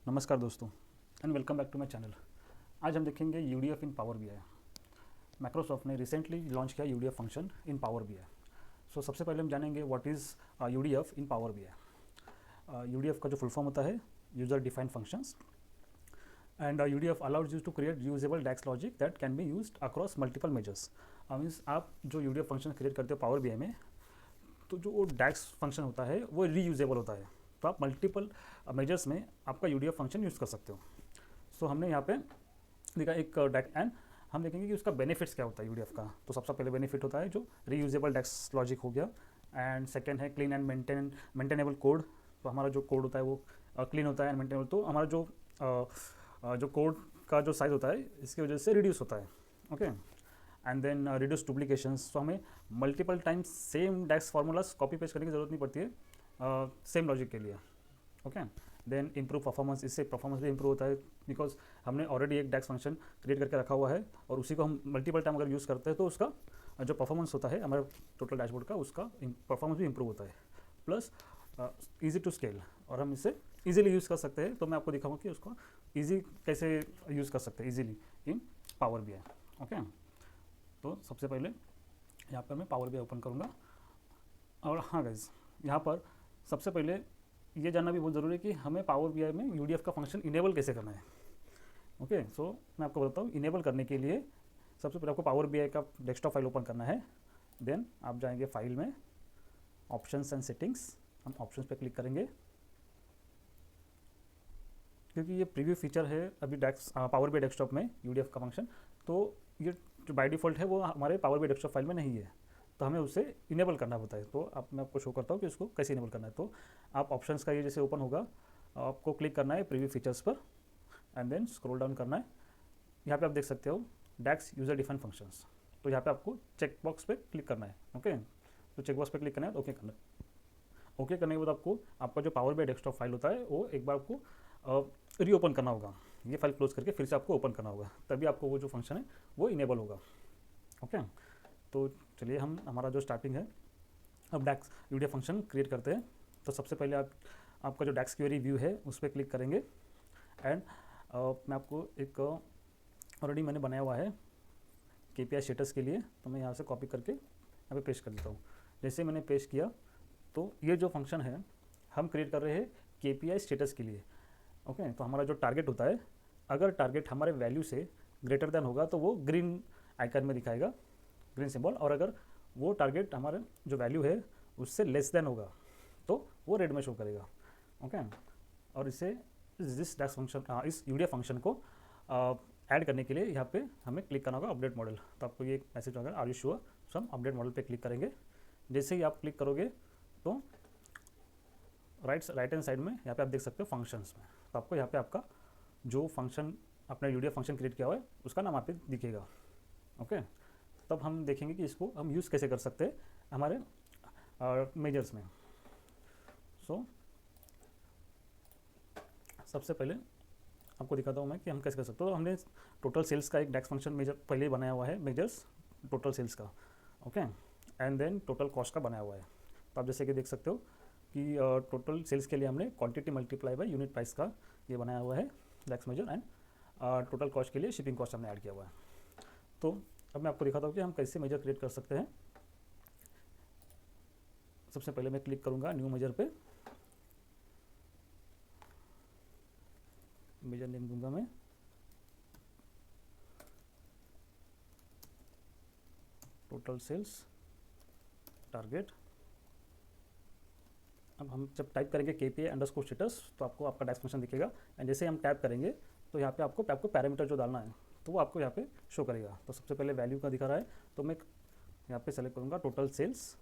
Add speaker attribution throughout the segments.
Speaker 1: नमस्कार दोस्तों and welcome back to my channel. आज हम देखेंगे UDF in power BI. Microsoft ने रिसेंटली लॉन्च किया UDF function in power BI. So सबसे पहले हम जानेंगे what is UDF in power BI. UDF का जो फुल फॉर्म होता है user defined functions, and UDF allows you to create usable DAX logic that can be used across multiple measures. Means आप जो यूडीएफ फंक्शन क्रिएट करते हो power BI में, तो जो वो डैक्स फंक्शन होता है वो रीयूजेबल होता है, तो आप मल्टीपल मेजर्स में आपका यूडीएफ फंक्शन यूज़ कर सकते हो। सो हमने यहाँ पे देखा एक डैक, एंड हम देखेंगे कि उसका बेनिफिट्स क्या होता है यूडीएफ का। तो सबसे पहले बेनिफिट होता है जो रीयूजेबल डेक्स लॉजिक हो गया, एंड सेकेंड है क्लीन एंड मेंटेनेबल कोड। तो हमारा जो कोड होता है वो क्लीन होता है एंड मेंटेनेबल। तो हमारा जो कोड का जो साइज़ होता है इसकी वजह से रिड्यूस होता है। Okay, and then reduce duplications. तो हमें multiple times same DAX formulas copy paste करने की ज़रूरत नहीं पड़ती है सेम लॉजिक के लिए। Okay, then improve performance. इससे परफॉर्मेंस भी इम्प्रूव होता है बिकॉज हमने ऑलरेडी एक डेक्स फंक्शन क्रिएट करके रखा हुआ है और उसी को हम मल्टीपल टाइम अगर यूज़ करते हैं तो उसका जो परफॉर्मेंस होता है हमारे टोटल डैशबोर्ड का, उसका परफॉर्मेंस भी इम्प्रूव होता है। प्लस ईजी टू स्केल, और हम इसे ईजिली यूज़ कर सकते हैं। तो मैं आपको दिखाऊंगा कि उसको ईजी कैसे यूज़ कर सकते हैं ईजिली इन पावर बीआई। ओके, तो सबसे पहले यहाँ पर मैं पावर बीआई ओपन करूँगा। और हाँ गाइज, यहाँ पर सबसे पहले ये जानना भी बहुत ज़रूरी है कि हमें पावर बीआई में यूडीएफ का फंक्शन इनेबल कैसे करना है। ओके, सो मैं आपको बताता हूँ। इनेबल करने के लिए सबसे पहले आपको पावर बीआई का डेस्कटॉप फाइल ओपन करना है। देन आप जाएंगे फाइल में, ऑप्शंस एंड सेटिंग्स। हम ऑप्शंस पे क्लिक करेंगे क्योंकि ये प्रीव्यू फीचर है अभी पावर बीआई डेस्कटॉप में यूडीएफ का फंक्शन। तो ये जो बाय डिफ़ॉल्ट है वो हमारे पावर बीआई डेस्कटॉप फाइल में नहीं है, तो हमें उसे इनेबल करना होता है। तो अब मैं आपको शो करता हूँ कि इसको कैसे इनेबल करना है। तो आप ऑप्शंस का ये जैसे ओपन होगा, आपको क्लिक करना है प्रीव्यू फीचर्स पर, एंड देन स्क्रॉल डाउन करना है। यहाँ पे आप देख सकते हो डैक्स यूजर डिफाइंड फंक्शंस। तो यहाँ पे आपको चेक बॉक्स पे क्लिक करना है। ओके, तो चेक बॉक्स पे क्लिक करना है, ओके करना है। ओके करने के बाद आपको आपका जो पावर बाय डेस्कटॉप फाइल होता है वो एक बार आपको रीओपन करना होगा। ये फाइल क्लोज करके फिर से आपको ओपन करना होगा, तभी आपको वो जो फंक्शन है वो इनेबल होगा। ओके, तो चलिए हम हमारा जो स्टार्टिंग है, अब डैक्स यूडीएफ फंक्शन क्रिएट करते हैं। तो सबसे पहले आपका जो डैक्स क्वेरी व्यू है उस पर क्लिक करेंगे, एंड मैं आपको एक ऑलरेडी मैंने बनाया हुआ है केपीआई स्टेटस के लिए, तो मैं यहाँ से कॉपी करके यहाँ पे पेस्ट कर देता हूँ। जैसे मैंने पेस्ट किया तो ये जो फंक्शन है हम क्रिएट कर रहे हैं केपीआई स्टेटस के लिए। ओके, तो हमारा जो टारगेट होता है, अगर टारगेट हमारे वैल्यू से ग्रेटर देन होगा तो वो ग्रीन आइकन में दिखाएगा, ग्रीन सिंबल, और अगर वो टारगेट हमारे जो वैल्यू है उससे लेस देन होगा तो वो रेड में शो करेगा। ओके, और इसे दिस डैक्स फंक्शन इस यूडीएफ फंक्शन को ऐड करने के लिए यहाँ पे हमें क्लिक करना होगा अपडेट मॉडल। तो आपको ये मैसेज होगा आर यू श्योर, सो हम अपडेट मॉडल पे क्लिक करेंगे। जैसे ही आप क्लिक करोगे तो राइट हैंड साइड में यहाँ पे आप देख सकते हो फंक्शंस में, तो आपको यहाँ पे आपका जो फंक्शन अपना यूडीएफ फंक्शन क्रिएट किया हुआ है उसका नाम आप पे दिखेगा। ओके, तब हम देखेंगे कि इसको हम यूज़ कैसे कर सकते हैं हमारे मेजर्स में। सो सबसे पहले आपको दिखाता हूँ मैं कि हम कैसे कर सकते हो। तो हमने टोटल सेल्स का एक डैक्स फंक्शन मेजर पहले ही बनाया हुआ है, मेजर्स टोटल सेल्स का। Okay, and then total cost का बनाया हुआ है। तो आप जैसे कि देख सकते हो कि टोटल सेल्स के लिए हमने quantity multiply by unit price का ये बनाया हुआ है डैक्स मेजर, एंड टोटल कॉस्ट के लिए शिपिंग कॉस्ट हमने ऐड किया हुआ है। तो अब मैं आपको दिखाता हूँ कि हम कैसे मेजर क्रिएट कर सकते हैं। सबसे पहले मैं क्लिक करूँगा न्यू मेजर पे, मेजर नेम दूंगा मैं टोटल सेल्स टारगेट। अब हम जब टाइप करेंगे केपीआई अंडरस्कोर स्टेटस तो आपको आपका डैक्स फंक्शन दिखेगा, एंड जैसे हम टैप करेंगे तो यहाँ पे आपको पैरामीटर जो डालना है तो वो आपको यहाँ पे शो करेगा। तो सबसे पहले वैल्यू का दिखा रहा है, तो मैं यहाँ पे सेलेक्ट करूँगा टोटल सेल्स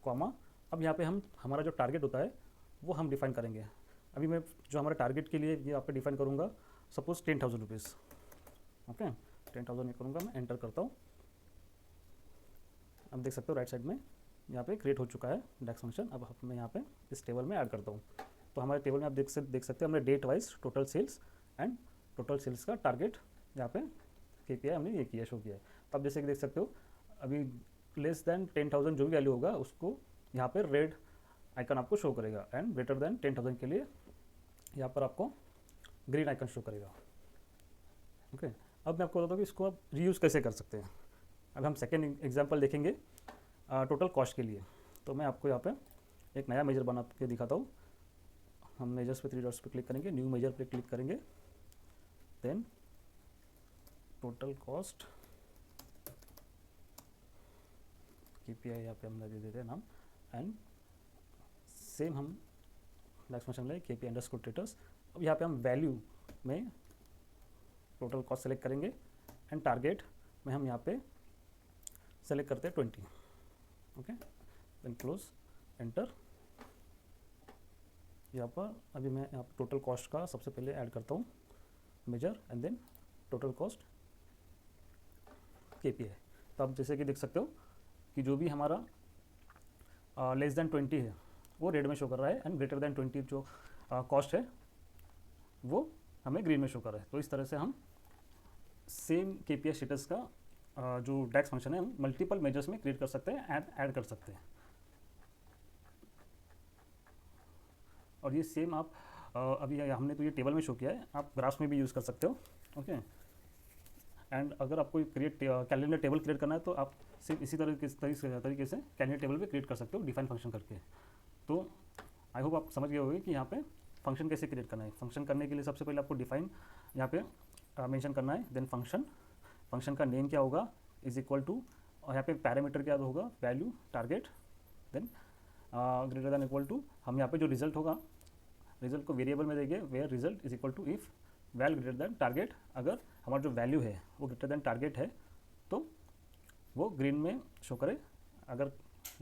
Speaker 1: कॉमा। अब यहाँ पे हम हमारा जो टारगेट होता है वो हम डिफाइन करेंगे। अभी मैं जो हमारे टारगेट के लिए ये यहाँ पे डिफाइन करूँगा, सपोज 10,000 रुपीज़। ओके, 10,000 ये करूँगा, मैं एंटर करता हूँ। अब देख सकते हो राइट साइड में यहाँ पे क्रिएट हो चुका है डैक्स फंक्शन। अब मैं यहाँ पे इस टेबल में ऐड करता हूँ। तो हमारे टेबल में आप देख सकते हैं हमने date wise total sales and total sales का टारगेट यहाँ पे केपीआई हमने ये किया, शो किया है। तो आप जैसे कि देख सकते हो अभी लेस देन 10,000 जो भी वैल्यू होगा उसको यहाँ पे रेड आइकन आपको शो करेगा, एंड ग्रेटर देन 10,000 के लिए यहाँ पर आपको ग्रीन आइकन शो करेगा। ओके, अब मैं आपको बताता हूँ कि इसको आप रीयूज़ कैसे कर सकते हैं। अब हम सेकेंड एग्जाम्पल देखेंगे टोटल कॉस्ट के लिए। तो मैं आपको यहाँ पे एक नया मेजर बना के दिखाता हूँ। हम मेजर्स पे 3 डॉट्स पे क्लिक करेंगे, न्यू मेजर पे क्लिक करेंगे, देन टोटल कॉस्ट KPI यहाँ पे हम दे देते हैं नाम, एंड सेम हम नेक्स्ट फंक्शन में KPI अंडरस्कोर स्टेटस। अब यहाँ पे हम वैल्यू में टोटल कॉस्ट सेलेक्ट करेंगे एंड टारगेट में हम यहाँ पे सेलेक्ट करते हैं 20। Okay, then close, enter. यहाँ पर अभी मैं यहाँ पर टोटल कॉस्ट का सबसे पहले ऐड करता हूँ measure and then total cost KPI। तो आप जैसे कि देख सकते हो कि जो भी हमारा लेस देन 20 है वो रेड में शो कर रहा है, एंड ग्रेटर देन 20 जो कॉस्ट है वो हमें ग्रीन में शो कर रहा है। तो इस तरह से हम सेम KPI स्टेटस का जो डैक्स फंक्शन है हम मल्टीपल मेजर्स में क्रिएट कर सकते हैं, ऐड कर सकते हैं। और ये सेम आप अभी हमने तो ये टेबल में शो किया है, आप ग्राफ्स में भी यूज़ कर सकते हो। ओके, एंड अगर आपको कैलेंडर टेबल क्रिएट करना है तो आप सिर्फ इसी तरीके से कैलेंडर टेबल भी क्रिएट कर सकते हो डिफाइन फंक्शन करके। तो आई होप आप समझ गए होंगे कि यहाँ पे फंक्शन कैसे क्रिएट करना है। फंक्शन करने के लिए सबसे पहले आपको डिफाइन यहाँ पे मेंशन करना है, देन फंक्शन का नेम क्या होगा इज इक्वल टू, और यहाँ पे पैरामीटर क्या होगा, value, target, then greater than equal to, हम यहाँ पे जो रिजल्ट होगा रिजल्ट को वेरिएबल में देंगे, where result is equal to if val greater than target. अगर हमारा जो वैल्यू है वो ग्रेटर देन टारगेट है तो वो ग्रीन में शो करे, अगर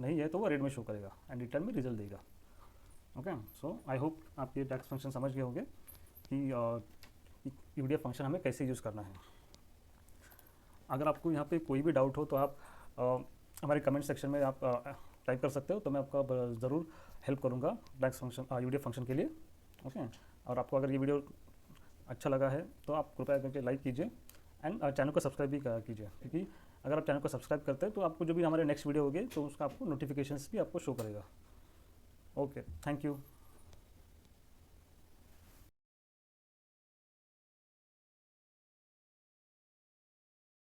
Speaker 1: नहीं है तो वो रेड में शो करेगा, एंड रिटर्न में रिजल्ट देगा। ओके, सो आई होप आप ये डैक्स फंक्शन समझ गए होंगे कि यूडीएफ फंक्शन हमें कैसे यूज़ करना है। अगर आपको यहाँ पे कोई भी डाउट हो तो आप हमारे कमेंट सेक्शन में आप टाइप कर सकते हो, तो मैं आपका ज़रूर हेल्प करूँगा डैक्स फंक्शन यूडीएफ फंक्शन के लिए। ओके, और आपको अगर ये वीडियो अच्छा लगा है तो आप कृपया करके लाइक कीजिए एंड चैनल को सब्सक्राइब भी कीजिए, क्योंकि अगर आप चैनल को सब्सक्राइब करते हैं तो आपको जो भी हमारे नेक्स्ट वीडियो होगी तो उसका आपको नोटिफिकेशंस भी आपको शो करेगा। Okay, thank you.